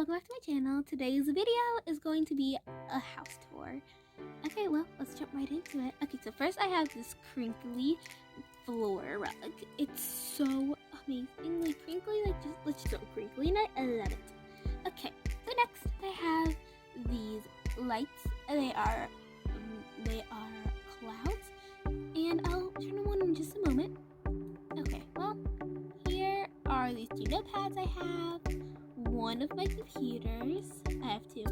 welcome back to my channel. Today's video is going to be a house tour. Okay, well, let's jump right into it. Okay, so first I have this crinkly floor rug. It's so amazingly crinkly, let's just go crinkly, and I love it. Okay, so next I have these lights. They are clouds, and I'll turn them on in just a moment. Okay, well, here are these two notepads I have. One of my computers. I have two.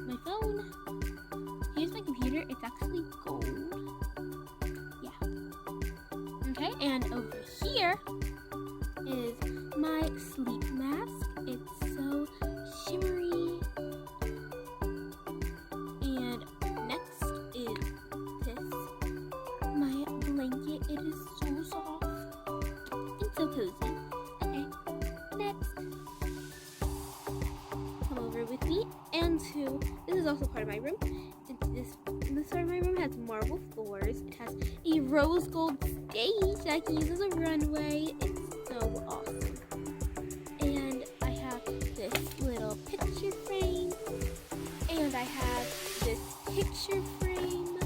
My phone. Here's my computer. It's actually gold. Yeah. Okay, and over here is my sleep mask. It's so shimmery. And next is this. My blanket. It is so soft and so cozy. Next, come over with me, and this is also part of my room. This part of my room has marble floors. It has a rose gold stage that I can use as a runway. It's so awesome. And I have this little picture frame, and I have this picture frame,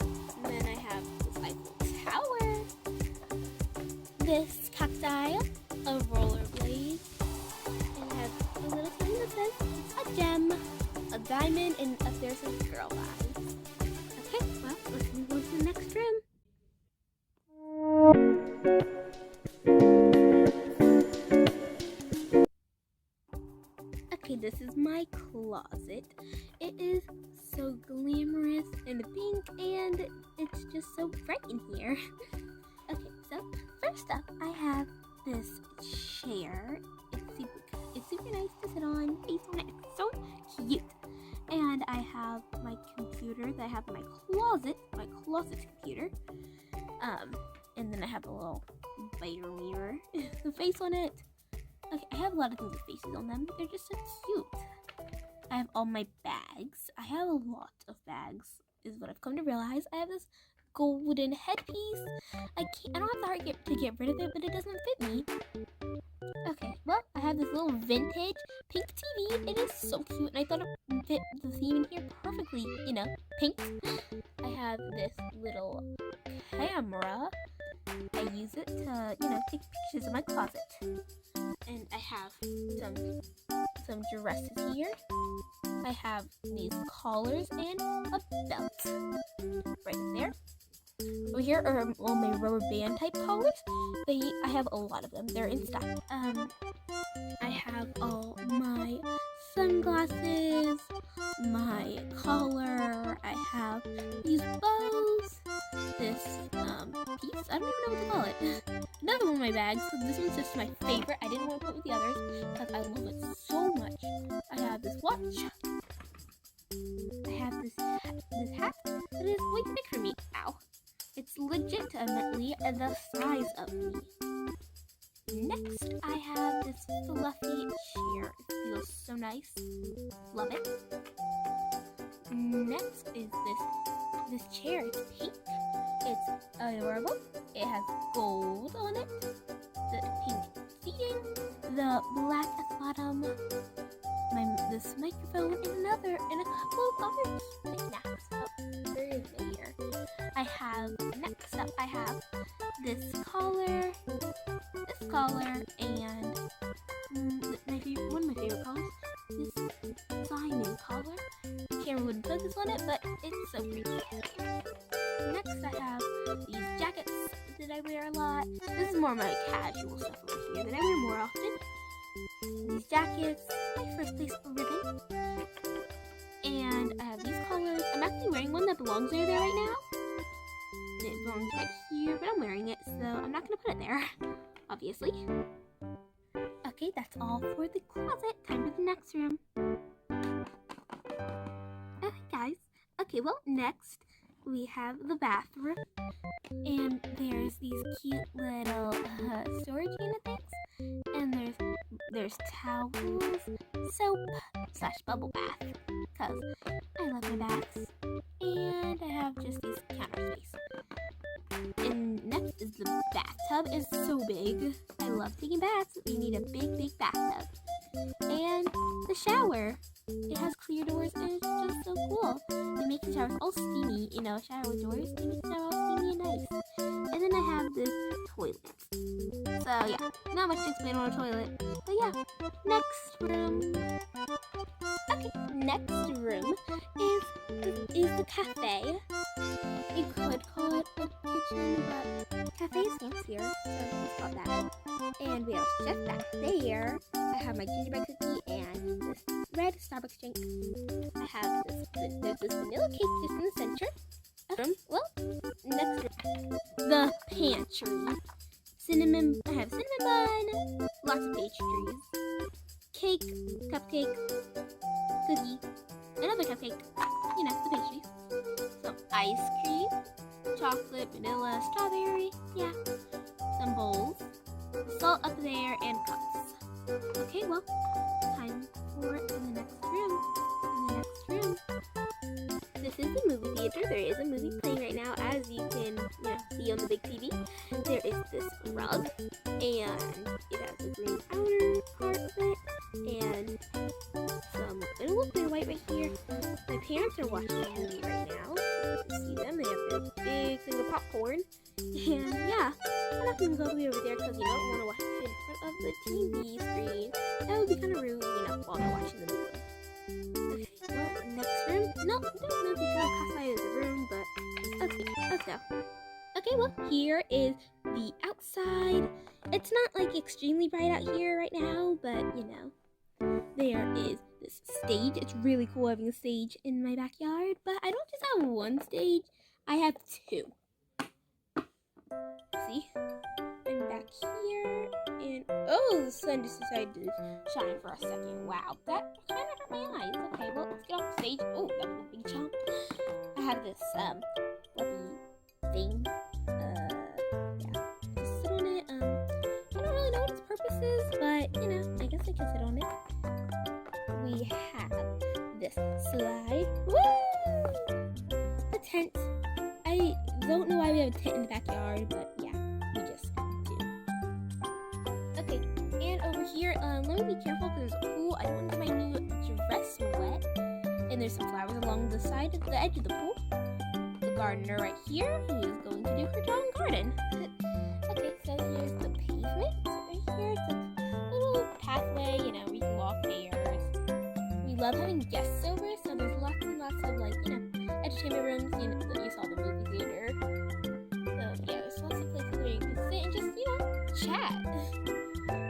and then I have this Eiffel Tower, this cacti, a rollerblade, and it has a little thing that says a gem, a diamond, and up there says girl eyes. Okay, well, let's move on to the next room. Okay, this is my closet. It is so glamorous and pink, and it's just so bright in here. Okay, so first up, I have this chair. It's super nice to sit on, face on it. It's so cute. And I have my computer that I have in my closet computer. And then I have a little biter mirror, the face on it. Okay, I have a lot of things with faces on them. They're just so cute. I have all my bags. I have a lot of bags, is what I've come to realize. I have this golden headpiece. I don't have the heart to get rid of it, but it doesn't fit me. Okay, well, I have this little vintage pink TV. It is so cute, and I thought it would fit the theme in here perfectly, pink. I have this little camera. I use it to, take pictures of my closet. And I have some dresses here. I have these collars and a belt right there. Over here are all my rubber band type collars. I have a lot of them. They're in stock. I have all my sunglasses, my collar. I have these bows. This piece. I don't even know what to call it. Another one of my bags. So this one's just my favorite. I didn't want to put with the others because I love it so much. I have this watch. I have this hat that is way too big for me. Ow. It's legitimately the size of me. Next, I have this fluffy chair. It feels so nice. Love it. Next is this chair. It's pink. It's adorable. It has gold on it. The pink seating. The black at the bottom. This microphone and a couple of other knickknacks up there. Next up, I have this collar, and one of my favorite colors, this diamond collar. The camera wouldn't focus on it, but it's so pretty. Next, I have these jackets that I wear a lot. This is more of my casual stuff over here that I wear more often. These jackets, my first place ribbon, and I have these collars. I'm actually wearing one that belongs there right now. It belongs right here, but I'm wearing it, so I'm not going to put it there, obviously. Okay, that's all for the closet. Time for the next room. Okay, guys. Okay, well, next we have the bathroom, and there's these cute little storage unit things, and there's towels, soap / bubble bath, because I love my baths, and I have just these counter space. And next is the bathtub. It's so big. I love taking baths. You need a big bathtub. And the shower. It has clear doors and it's just so cool. It makes the shower all steamy, you know, shower with doors. It makes the shower all steamy and nice. And then I have this toilet. So yeah, not much to explain on a toilet. But yeah, next room. Okay, next room is the cafe. You could call it a kitchen, but cafe is fancier, so let's call it that. And we have a chef back there. I have my gingerbread cookie and this red Starbucks drink. I have there's this vanilla cake just in the center. Next room, the pantry. I have cinnamon bun, lots of pastries, cake, cupcake, cookie, another cupcake, you know, the pastries, some ice cream, chocolate, vanilla, strawberry, yeah, some bowls, salt up there, and cups. Okay, well, time for the next room. This is the movie theater. There is a movie playing right now, as you can see on the big TV. There is this rug, and it has a green outer part of it, and some little clear white right here. My parents are watching a movie right now. You can see them. They have this big thing of popcorn, and yeah, I'm not going to go all the way over there because you don't want to watch it in front of the TV screen. That would be kind of rude, while they're watching the movie. Okay, well, next room. No, I don't know if you can classify it as a room, but okay, let's go. Okay, well, here is the outside. It's not like extremely bright out here right now, but there is this stage. It's really cool having a stage in my backyard, but I don't just have one stage, I have two. See? I'm back here, and oh, the sun just decided to shine for a second. Wow, that kind of hurt my eyes. Okay, well, let's get off the stage. Oh, that was a big jump. I have this fluffy thing. Yeah, just sit on it. I don't really know what its purpose is, but I guess I can sit on it. We have this slide. Woo! A tent. I don't know why we have a tent in the backyard, but yeah, we just do. Okay, and over here, let me be careful because there's a pool. I don't want to get my new dress wet. And there's some flowers along the side of the edge of the pool. The gardener right here, who is going to do her drawn garden. Okay, so here's the pavement. Right here, it's like a little pathway, where you can walk stairs. We love having guests over, so there's lots and lots of, entertainment rooms. You saw the movie theater. So, yeah, there's lots of places where you can sit and just, chat.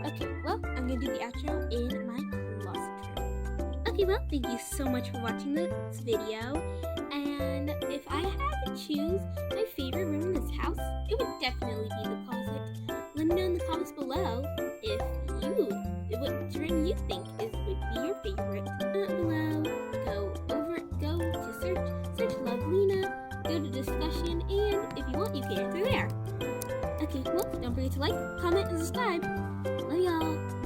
Okay, well, I'm going to do the outro in my closet room. Okay, well, thank you so much for watching this video. And if I had to choose my favorite room in this house, it would definitely be the closet. Let me know in the comments below what room you think would be your favorite. Comment below. Go to search Lovelina, go to discussion, and if you want, you can answer there. Okay, well, don't forget to like, comment, and subscribe. Love y'all.